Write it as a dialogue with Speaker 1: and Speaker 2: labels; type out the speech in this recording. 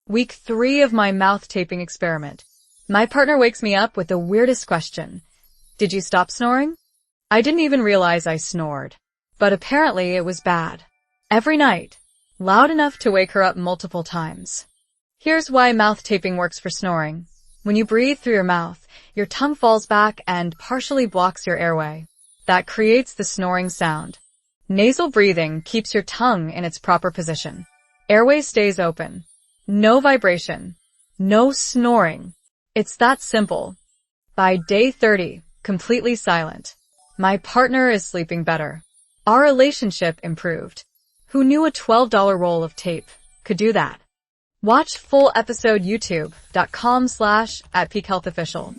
Speaker 1: Week 3 of my mouth taping experiment. My partner wakes me up with the weirdest question. Did you stop snoring? I didn't even realize I snored. But apparently it was bad. Every night. Loud enough to wake her up multiple times. Here's why mouth taping works for snoring. When you breathe through your mouth, your tongue falls back and partially blocks your airway. That creates the snoring sound. Nasal breathing keeps your tongue in its proper position. Airway stays open. No vibration. No snoring. It's that simple. By day 30, completely silent. My partner is sleeping better. Our relationship improved. Who knew a $12 roll of tape could do that? Watch full episode youtube.com/@peakhealthofficial.